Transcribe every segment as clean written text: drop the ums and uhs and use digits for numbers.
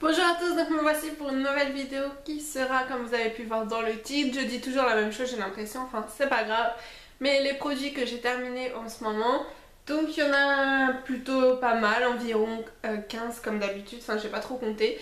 Bonjour à tous, donc me voici pour une nouvelle vidéo qui sera, comme vous avez pu voir dans le titre, je dis toujours la même chose, j'ai l'impression, enfin c'est pas grave, mais les produits que j'ai terminés en ce moment, donc il y en a plutôt pas mal, environ 15 comme d'habitude, enfin j'ai pas trop compté.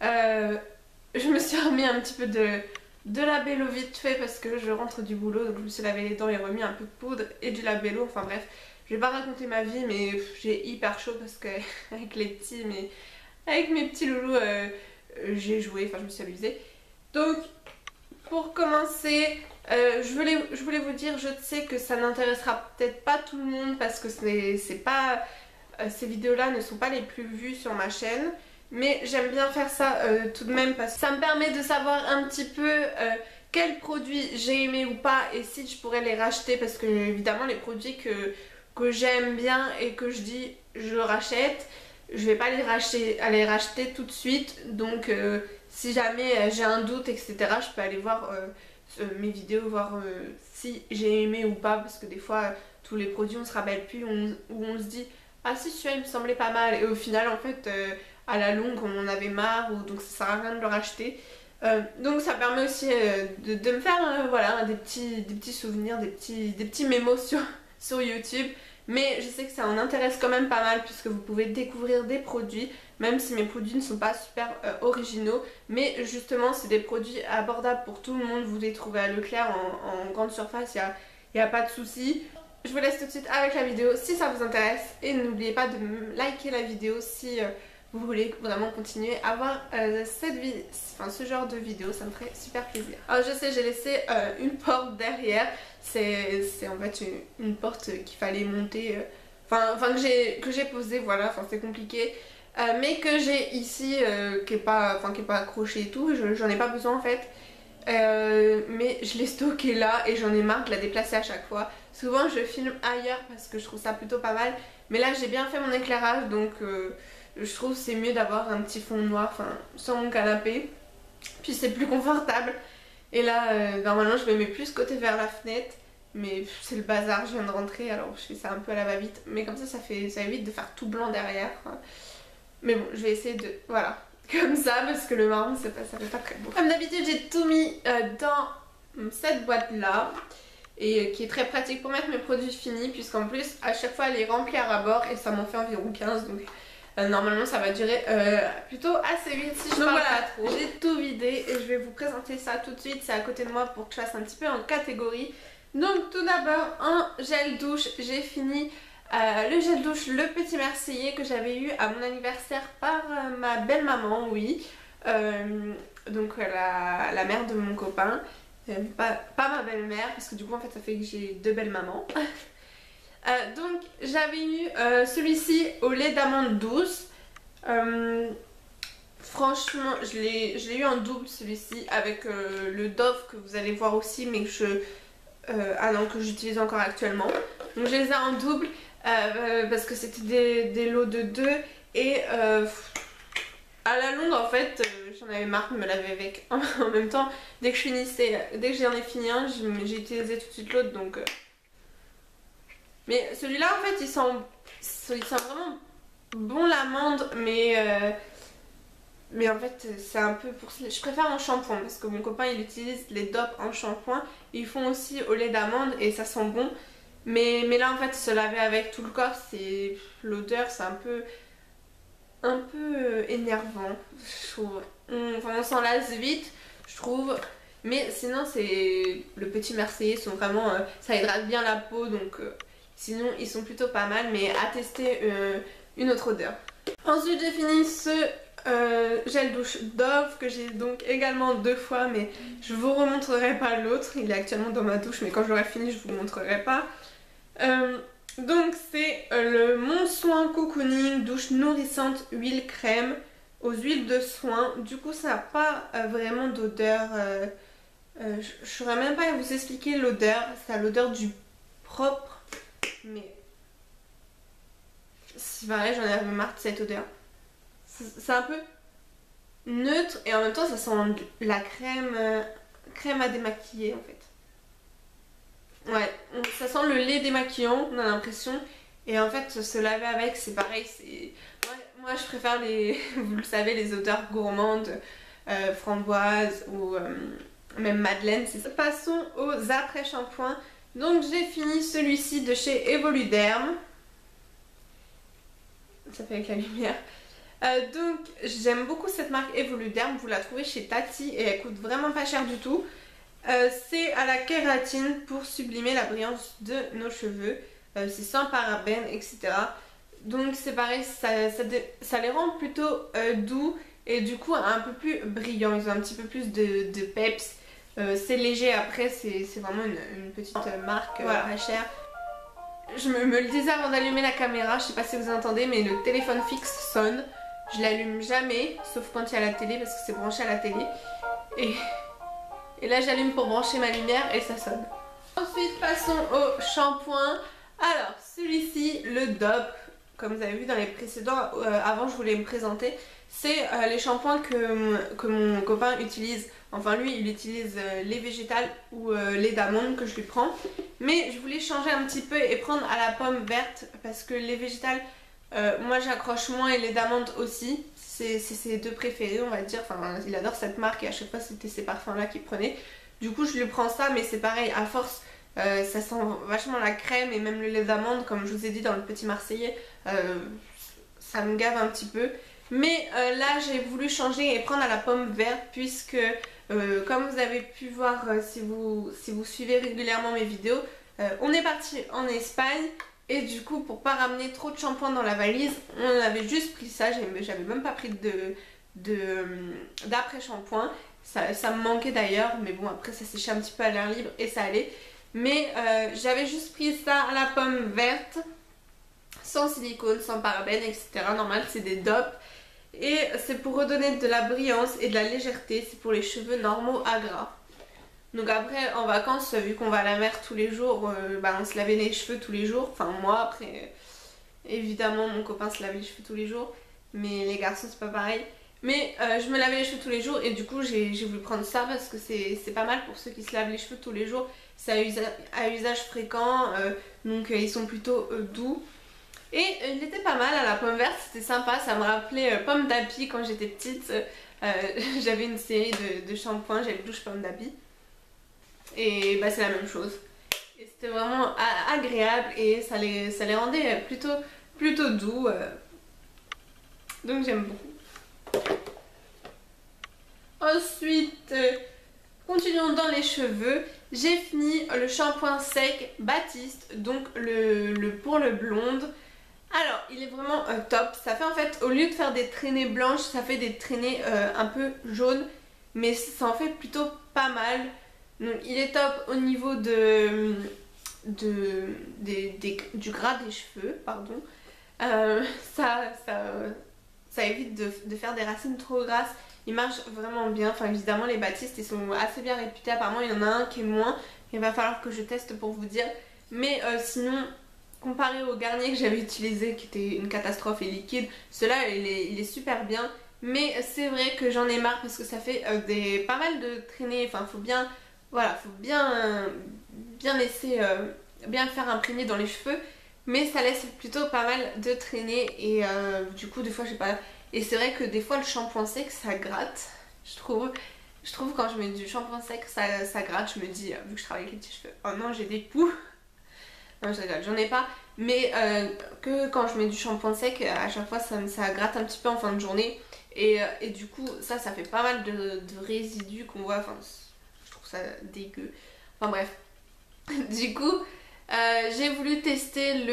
Je me suis remis un petit peu de labello vite fait parce que je rentre du boulot, donc je me suis lavé les dents et remis un peu de poudre et du labello, enfin bref, je vais pas raconter ma vie mais j'ai hyper chaud parce que avec les petits, mais avec mes petits loulous, j'ai joué, enfin je me suis amusée. Donc pour commencer, je voulais vous dire, je sais que ça n'intéressera peut-être pas tout le monde parce que c'est pas, ces vidéos-là ne sont pas les plus vues sur ma chaîne. Mais j'aime bien faire ça tout de même parce que ça me permet de savoir un petit peu quels produits j'ai aimé ou pas et si je pourrais les racheter, parce que évidemment les produits que j'aime bien et que je dis je rachète, je vais pas les racheter tout de suite. Donc si jamais j'ai un doute etc, je peux aller voir mes vidéos, voir si j'ai aimé ou pas, parce que des fois tous les produits on se rappelle plus, où on se dit ah si celui-là il me semblait pas mal et au final en fait à la longue on en avait marre, ou donc ça sert à rien de le racheter. Donc ça permet aussi de me faire voilà, des petits souvenirs, des petits mémos sur YouTube. Mais je sais que ça en intéresse quand même pas mal puisque vous pouvez découvrir des produits, même si mes produits ne sont pas super originaux. Mais justement c'est des produits abordables pour tout le monde, vous les trouvez à Leclerc en grande surface, il n'y a pas de souci. Je vous laisse tout de suite avec la vidéo si ça vous intéresse et n'oubliez pas de liker la vidéo si vous voulez vraiment continuer à voir ce genre de vidéo, ça me ferait super plaisir. Alors je sais, j'ai laissé une porte derrière, c'est en fait une porte qu'il fallait monter, que j'ai posée, voilà, enfin c'est compliqué. Mais que j'ai ici, qui est pas accrochée et tout, j'en ai pas besoin en fait. Mais je l'ai stocké là et j'en ai marre de la déplacer à chaque fois. Souvent je filme ailleurs parce que je trouve ça plutôt pas mal, mais là j'ai bien fait mon éclairage, donc je trouve c'est mieux d'avoir un petit fond noir, enfin sur mon canapé, puis c'est plus confortable. Et là normalement je me mets plus côté vers la fenêtre, mais c'est le bazar, je viens de rentrer alors je fais ça un peu à la va-vite, mais comme ça évite de faire tout blanc derrière. Mais bon, je vais essayer de, voilà, comme ça, parce que le marron ça fait pas très beau. Comme d'habitude j'ai tout mis dans cette boîte là, et qui est très pratique pour mettre mes produits finis, puisqu'en plus à chaque fois elle est remplie à ras-bord et ça m'en fait environ 15, donc normalement ça va durer plutôt assez vite si je parle pas trop. J'ai tout vidé et je vais vous présenter ça tout de suite, c'est à côté de moi pour que je fasse un petit peu en catégorie. Donc tout d'abord en gel douche, j'ai fini le gel douche Le Petit Marseillais que j'avais eu à mon anniversaire par ma belle maman, oui, donc la mère de mon copain. Pas ma belle-mère, parce que du coup en fait ça fait que j'ai deux belles mamans. Donc j'avais eu celui-ci au lait d'amande douce. Franchement je l'ai eu en double celui-ci, avec le Dove que vous allez voir aussi, mais que j'utilise encore actuellement. Donc je les ai en double parce que c'était des lots de 2 et à la longue en fait j'en avais marre de me laver avec en même temps. Dès que j'en ai fini un, j'ai utilisé tout de suite l'autre, donc mais celui-là en fait il sent vraiment bon l'amande, mais en fait c'est un peu pour... Je préfère en shampoing parce que mon copain il utilise les Dove en shampoing, ils font aussi au lait d'amande et ça sent bon, mais là en fait se laver avec tout le corps, c'est l'odeur, c'est un peu énervant, je trouve. On s'en lasse vite, je trouve. Mais sinon, c'est le Petit Marseillais sont vraiment... ça hydrate bien la peau, donc sinon, ils sont plutôt pas mal, mais à tester une autre odeur. Ensuite, j'ai fini ce gel douche Dove que j'ai donc également 2 fois, mais je vous remontrerai pas l'autre. Il est actuellement dans ma douche, mais quand j'aurai fini, je vous le montrerai pas. Donc c'est le Mon Soin Cocooning douche nourrissante huile crème aux huiles de soin. Du coup ça n'a pas vraiment d'odeur, je saurais même pas vous expliquer l'odeur, ça a l'odeur du propre, mais c'est pareil, j'en avais marre de cette odeur. C'est un peu neutre et en même temps ça sent la crème à démaquiller en fait. Ouais, ça sent le lait démaquillant, on a l'impression. Et en fait, se laver avec, c'est pareil. Moi je préfère les, vous le savez, les odeurs gourmandes, framboise ou même madeleine. Passons aux après-shampoings. Donc j'ai fini celui-ci de chez Evoluderm. Ça fait avec la lumière. Donc j'aime beaucoup cette marque Evoluderm. Vous la trouvez chez Tati et elle coûte vraiment pas cher du tout. C'est à la kératine pour sublimer la brillance de nos cheveux. C'est sans parabènes, etc. Donc c'est pareil, ça les rend plutôt doux et du coup un peu plus brillants. Ils ont un petit peu plus de peps. C'est léger après, c'est vraiment une petite marque pas chère. Je me le disais avant d'allumer la caméra, je sais pas si vous entendez, mais le téléphone fixe sonne. Je l'allume jamais, sauf quand il y a la télé parce que c'est branché à la télé. Et là j'allume pour brancher ma lumière et ça sonne. Ensuite passons au shampoing. Alors celui-ci, le DOP, comme vous avez vu dans les précédents, avant je voulais me présenter, c'est les shampoings que mon copain utilise. Enfin lui il utilise les végétales ou les d'amandes que je lui prends. Mais je voulais changer un petit peu et prendre à la pomme verte parce que les végétales, moi j'accroche moins et les d'amandes aussi. C'est ses deux préférés on va dire. Enfin il adore cette marque et à chaque fois c'était ces parfums là qu'il prenait. Du coup je lui prends ça mais c'est pareil à force. Ça sent vachement la crème et même le lait d'amande comme je vous ai dit dans le petit marseillais, ça me gave un petit peu. Mais là j'ai voulu changer et prendre à la pomme verte puisque comme vous avez pu voir si vous suivez régulièrement mes vidéos, on est parti en Espagne et du coup pour pas ramener trop de shampoing dans la valise, on avait juste pris ça, j'avais même pas pris d'après-shampoing. Ça me manquait d'ailleurs mais bon après ça séchait un petit peu à l'air libre et ça allait. Mais j'avais juste pris ça à la pomme verte, sans silicone, sans parabènes, etc. Normal, c'est des DOP. Et c'est pour redonner de la brillance et de la légèreté, c'est pour les cheveux normaux à gras. Donc après, en vacances, vu qu'on va à la mer tous les jours, on se lavait les cheveux tous les jours. Enfin moi, après, évidemment, mon copain se lavait les cheveux tous les jours. Mais les garçons, c'est pas pareil. Mais je me lavais les cheveux tous les jours et du coup j'ai voulu prendre ça parce que c'est pas mal pour ceux qui se lavent les cheveux tous les jours. C'est à usage fréquent, donc ils sont plutôt doux. Et il était pas mal à la pomme verte, c'était sympa, ça me rappelait pomme d'api quand j'étais petite. J'avais une série de shampoings, j'avais douche pomme d'api. Et bah c'est la même chose. Et c'était vraiment agréable et ça les rendait plutôt doux. Donc j'aime beaucoup. Ensuite, continuons dans les cheveux. J'ai fini le shampoing sec Baptiste, donc pour le blonde. Alors, il est vraiment top. Ça fait en fait, au lieu de faire des traînées blanches, ça fait des traînées un peu jaunes. Mais ça en fait plutôt pas mal. Donc, il est top au niveau du gras des cheveux, pardon. Ça évite de faire des racines trop grasses. Il marche vraiment bien. Enfin, évidemment, les Baptistes, ils sont assez bien réputés. Apparemment, il y en a un qui est moins. Il va falloir que je teste pour vous dire. Mais sinon, comparé au Garnier que j'avais utilisé, qui était une catastrophe et liquide, celui-là, il est super bien. Mais c'est vrai que j'en ai marre parce que ça fait pas mal de traînées. Enfin, faut bien laisser, bien le faire imprégner dans les cheveux. Mais ça laisse plutôt pas mal de traînées et du coup, des fois, je sais pas. Et c'est vrai que des fois, le shampoing sec, ça gratte, je trouve. Je trouve quand je mets du shampoing sec, ça gratte. Je me dis, vu que je travaille avec les petits cheveux, oh non, j'ai des poux. Non, je rigole, j'en ai pas. Mais que quand je mets du shampoing sec, à chaque fois, ça gratte un petit peu en fin de journée. Et du coup, ça fait pas mal de résidus qu'on voit. Enfin, je trouve ça dégueu. Enfin bref. Du coup, j'ai voulu tester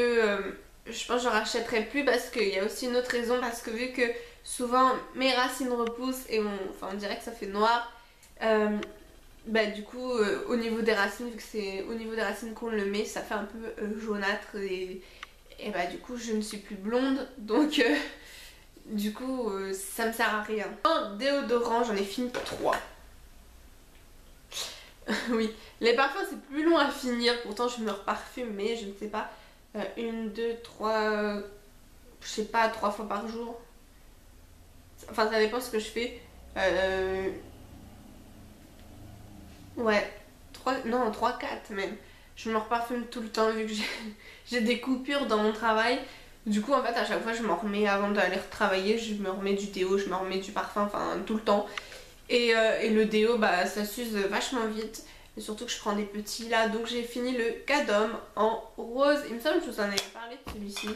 je pense que je rachèterai plus parce qu'il y a aussi une autre raison. Parce que vu que souvent mes racines repoussent et on dirait que ça fait noir. Du coup, au niveau des racines, vu que c'est au niveau des racines qu'on le met, ça fait un peu jaunâtre et du coup je ne suis plus blonde. Donc du coup ça me sert à rien. En déodorant, j'en ai fini 3. Oui, les parfums c'est plus long à finir, pourtant je me reparfume, mais je ne sais pas, 1, 2, 3, je sais pas, 3 fois par jour. Enfin ça dépend ce que je fais. Ouais, 3, 4 même. Je me reparfume tout le temps vu que j'ai des coupures dans mon travail. Du coup en fait à chaque fois je m'en remets avant d'aller travailler, je me remets du déo, je me remets du parfum, enfin tout le temps. Et le déo bah ça s'use vachement vite. Et surtout que je prends des petits là. Donc j'ai fini le Cadom en rose. Il me semble que je vous en avais parlé de celui-ci.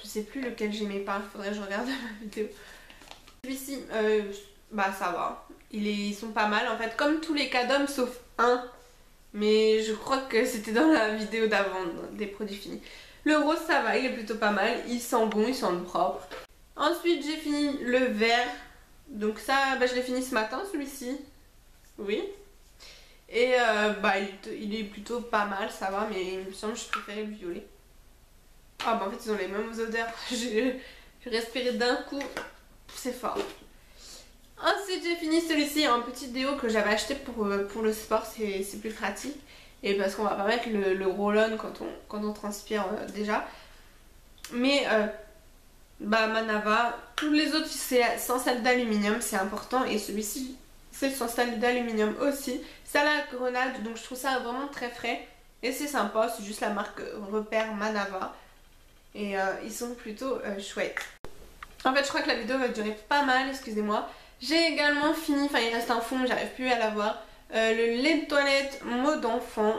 Je sais plus lequel j'aimais pas, faudrait que je regarde ma vidéo. Celui-ci, bah ça va. Ils sont pas mal en fait, comme tous les Cadom sauf un. Mais je crois que c'était dans la vidéo d'avant, des produits finis. Le rose ça va, il est plutôt pas mal. Il sent bon, il sent propre. Ensuite j'ai fini le vert. Donc ça, bah, je l'ai fini ce matin celui-ci. Oui. Et bah il est plutôt pas mal, ça va, mais il me semble que je préférais le violet. Ah bah en fait ils ont les mêmes odeurs. J'ai respiré d'un coup, c'est fort. Ensuite j'ai fini celui-ci, un petit déo que j'avais acheté pour le sport, c'est plus pratique. Et parce qu'on va pas mettre le roll-on quand on transpire déjà. Mais bah Manava, tous les autres c'est sans sel d'aluminium, c'est important. Et celui-ci c'est sans sel d'aluminium aussi. C'est à la grenade, donc je trouve ça vraiment très frais. Et c'est sympa, c'est juste la marque Repère Manava. Et ils sont plutôt chouettes. En fait je crois que la vidéo va durer pas mal, excusez-moi. J'ai également fini, enfin il reste un fond, j'arrive plus à l'avoir. Le lait de toilette mode enfant.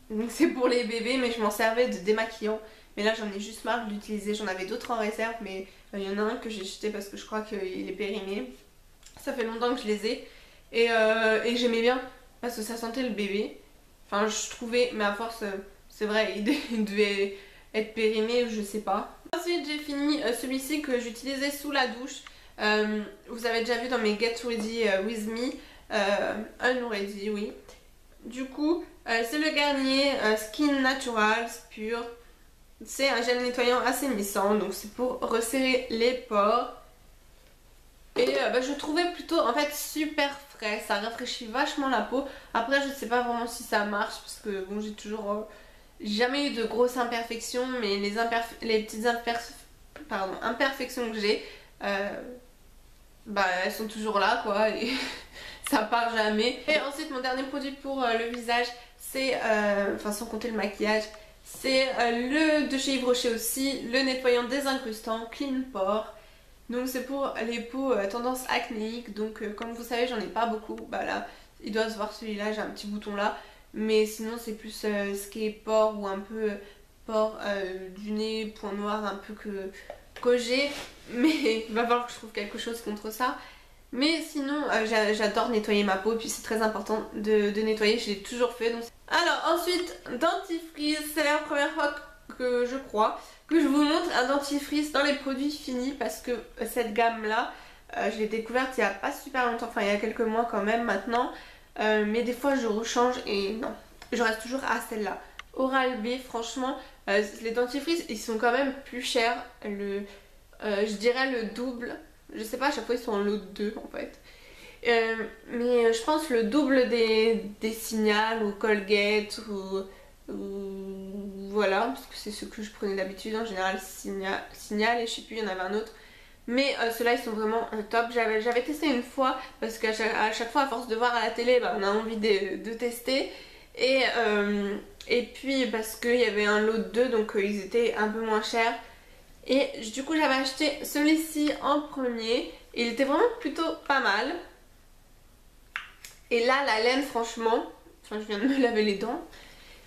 Donc c'est pour les bébés, mais je m'en servais de démaquillant. Mais là j'en ai juste marre de l'utiliser. J'en avais d'autres en réserve, mais il y en a un que j'ai jeté parce que je crois qu'il est périmé. Ça fait longtemps que je les ai. Et j'aimais bien parce que ça sentait le bébé. Enfin je trouvais, mais à force c'est vrai il devait être périmé, je sais pas. Ensuite j'ai fini celui-ci que j'utilisais sous la douche. Vous avez déjà vu dans mes Get Ready With Me, Unready, oui. Du coup c'est le Garnier Skin Naturals Pure. C'est un gel nettoyant assainissant, donc c'est pour resserrer les pores. Et bah, je trouvais plutôt en fait super frais, ça rafraîchit vachement la peau. Après je sais pas vraiment si ça marche parce que bon j'ai toujours jamais eu de grosses imperfections, mais les petites imperfections que j'ai, bah elles sont toujours là quoi et ça part jamais. Et ensuite mon dernier produit pour le visage c'est, enfin sans compter le maquillage, c'est le de chez Yves Rocher aussi, le nettoyant désincrustant Clean Pore. Donc c'est pour les peaux tendance acnéique, donc comme vous savez j'en ai pas beaucoup, bah là il doit se voir celui-là, j'ai un petit bouton là, mais sinon c'est plus ce qui est pores ou un peu pores du nez, point noir un peu que j'ai, mais il va falloir que je trouve quelque chose contre ça. Mais sinon j'adore nettoyer ma peau, et puis c'est très important de nettoyer, je l'ai toujours fait. Donc... Alors ensuite, dentifrice, c'est la première fois que je crois que je vous montre un dentifrice dans les produits finis parce que cette gamme là je l'ai découverte il y a pas super longtemps, enfin il y a quelques mois quand même maintenant, mais des fois je rechange et non, je reste toujours à celle-là. Oral-B, franchement les dentifrices ils sont quand même plus chers, je dirais le double, je sais pas, à chaque fois ils sont en lot de 2 en fait. Mais je pense le double des Signal ou Colgate ou voilà, parce que c'est ce que je prenais d'habitude en général, Signal et je sais plus, il y en avait un autre. Mais ceux-là ils sont vraiment top. J'avais testé une fois parce qu'à chaque fois à force de voir à la télé bah, on a envie de tester. Et puis parce qu'il y avait un lot de 2 donc ils étaient un peu moins chers. Et du coup j'avais acheté celui-ci en premier et il était vraiment plutôt pas mal. Et là la laine franchement, enfin je viens de me laver les dents,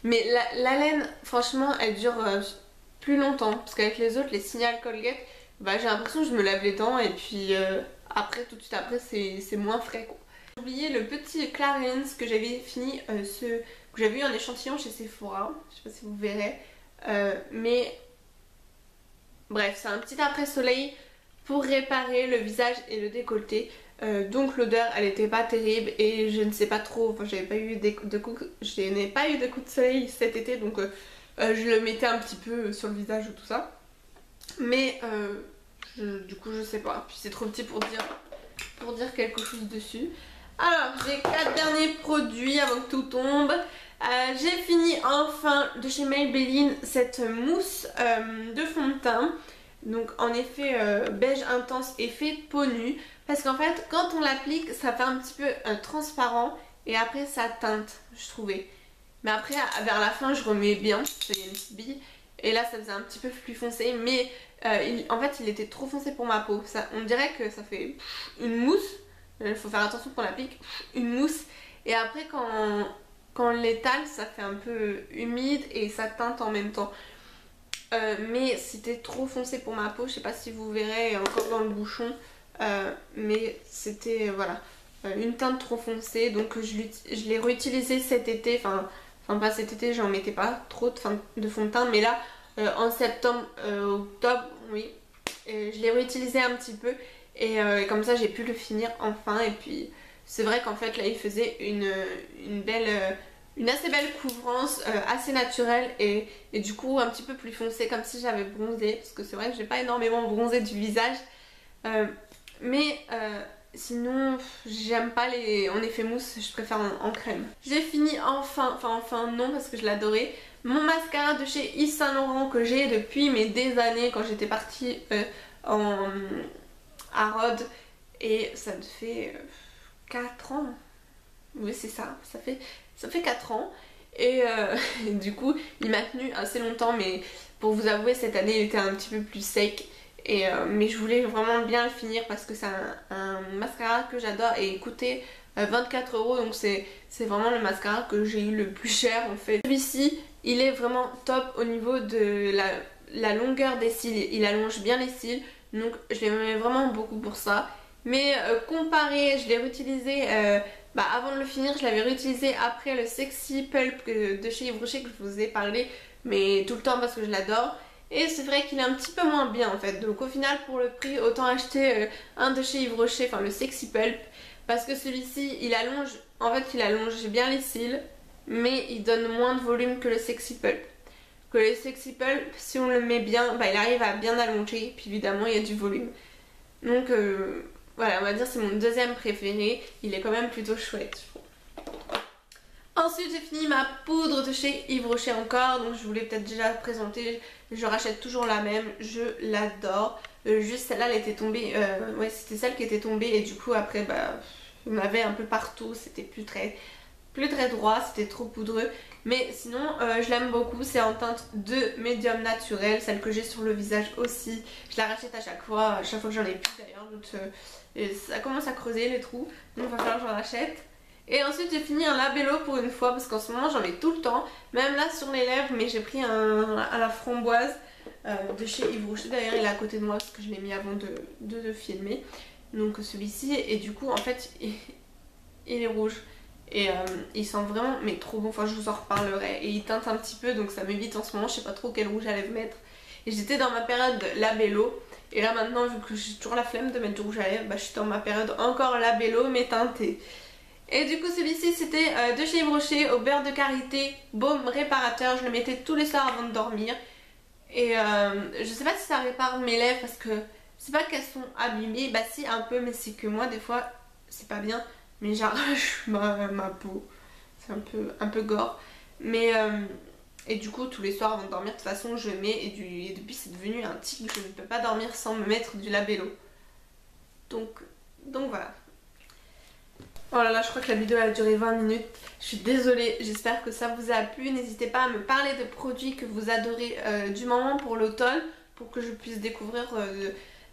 mais la laine franchement elle dure plus longtemps. Parce qu'avec les autres, les Signal Colgate, bah, j'ai l'impression que je me lave les dents et puis après tout de suite après c'est moins frais quoi. J'ai oublié le petit Clarins que j'avais fini, que j'avais eu en échantillon chez Sephora, je sais pas si vous verrez, mais bref c'est un petit après-soleil pour réparer le visage et le décolleté. Donc l'odeur elle était pas terrible et je ne sais pas trop, enfin je n'ai pas eu de coups de soleil cet été donc je le mettais un petit peu sur le visage ou tout ça. Mais du coup je sais pas, puis c'est trop petit pour dire quelque chose dessus. Alors j'ai 4 derniers produits avant que tout tombe. J'ai fini enfin de chez Maybelline cette mousse de fond de teint. Donc en effet beige intense effet peau nue. Parce qu'en fait quand on l'applique ça fait un petit peu transparent et après ça teinte je trouvais. Mais après vers la fin je remets bien, il y a une petite bille. et là ça faisait un petit peu plus foncé, mais en fait il était trop foncé pour ma peau. On dirait que ça fait une mousse, il faut faire attention pour la pique, une mousse, et après quand on l'étale ça fait un peu humide et ça teinte en même temps. Mais c'était trop foncé pour ma peau, je sais pas si vous verrez encore dans le bouchon, mais c'était voilà une teinte trop foncée, donc je l'ai réutilisé cet été, enfin pas cet été, j'en mettais pas trop de fond de teint, mais là en septembre, octobre, oui, je l'ai réutilisé un petit peu et comme ça j'ai pu le finir enfin. Et puis c'est vrai qu'en fait là il faisait une belle... une assez belle couvrance, assez naturelle et du coup un petit peu plus foncé, comme si j'avais bronzé, parce que c'est vrai que j'ai pas énormément bronzé du visage, mais sinon j'aime pas en effet mousse, je préfère en crème. J'ai fini enfin non parce que je l'adorais, mon mascara de chez Yves Saint Laurent que j'ai depuis mais des années, quand j'étais partie à Rhodes, et ça fait 4 ans. Oui c'est ça, ça fait 4 ans et du coup il m'a tenu assez longtemps, mais pour vous avouer cette année il était un petit peu plus sec et, mais je voulais vraiment bien le finir parce que c'est un mascara que j'adore et il coûtait 24 €, donc c'est vraiment le mascara que j'ai eu le plus cher en fait. Celui-ci il est vraiment top au niveau de la longueur des cils, il allonge bien les cils, donc je l'aimais vraiment beaucoup pour ça. Mais comparé, je l'ai réutilisé avant de le finir, je l'avais réutilisé après le Sexy Pulp de chez Yves Rocher que je vous ai parlé, mais tout le temps parce que je l'adore. Et c'est vrai qu'il est un petit peu moins bien en fait, donc au final pour le prix autant acheter un de chez Yves Rocher, enfin le Sexy Pulp, parce que celui-ci il allonge, en fait il allonge bien les cils, mais il donne moins de volume que le Sexy Pulp. Que le Sexy Pulp, si on le met bien, il arrive à bien allonger, puis évidemment il y a du volume. Donc voilà, on va dire c'est mon deuxième préféré, il est quand même plutôt chouette je trouve. Ensuite j'ai fini ma poudre de chez Yves Rocher encore, donc je vous l'ai peut-être déjà présenté, je rachète toujours la même, je l'adore. Juste celle-là elle était tombée, ouais c'était celle qui était tombée et du coup après il y en avait un peu partout, c'était plus très droit, c'était trop poudreux. Mais sinon je l'aime beaucoup, c'est en teinte de médium naturel, celle que j'ai sur le visage aussi. Je la rachète à chaque fois que j'en ai plus d'ailleurs, donc ça commence à creuser les trous, donc il va falloir que j'en rachète. Et ensuite j'ai fini un labello pour une fois, parce qu'en ce moment j'en mets tout le temps, même là sur les lèvres, mais j'ai pris un à la framboise de chez Yves Rocher, d'ailleurs il est à côté de moi parce que je l'ai mis avant de filmer. Donc celui-ci, et du coup en fait il est rouge. Et il sent vraiment mais trop bon, enfin je vous en reparlerai. Et il teinte un petit peu donc ça m'évite en ce moment, je sais pas trop quel rouge à lèvres mettre. Et j'étais dans ma période labello. Et là maintenant vu que j'ai toujours la flemme de mettre du rouge à lèvres, je suis dans ma période encore labello mais teinté. Et du coup celui-ci c'était de chez Yves Rocher au beurre de karité, baume réparateur. Je le mettais tous les soirs avant de dormir. Et je sais pas si ça répare mes lèvres parce que c'est pas qu'elles sont abîmées, bah si un peu, mais c'est que moi des fois c'est pas bien. Mais j'arrache ma peau, c'est un peu gore. Mais et du coup tous les soirs avant de dormir de toute façon je mets, et depuis c'est devenu un tic, je ne peux pas dormir sans me mettre du labello. Donc voilà. Oh là là, je crois que la vidéo a duré 20 minutes. Je suis désolée, j'espère que ça vous a plu. N'hésitez pas à me parler de produits que vous adorez du moment pour l'automne, pour que je puisse découvrir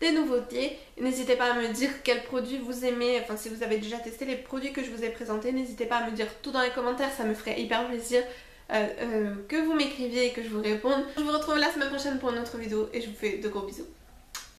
des nouveautés. N'hésitez pas à me dire quels produits vous aimez, enfin si vous avez déjà testé les produits que je vous ai présentés, n'hésitez pas à me dire tout dans les commentaires, ça me ferait hyper plaisir que vous m'écriviez et que je vous réponde. Je vous retrouve la semaine prochaine pour une autre vidéo et je vous fais de gros bisous.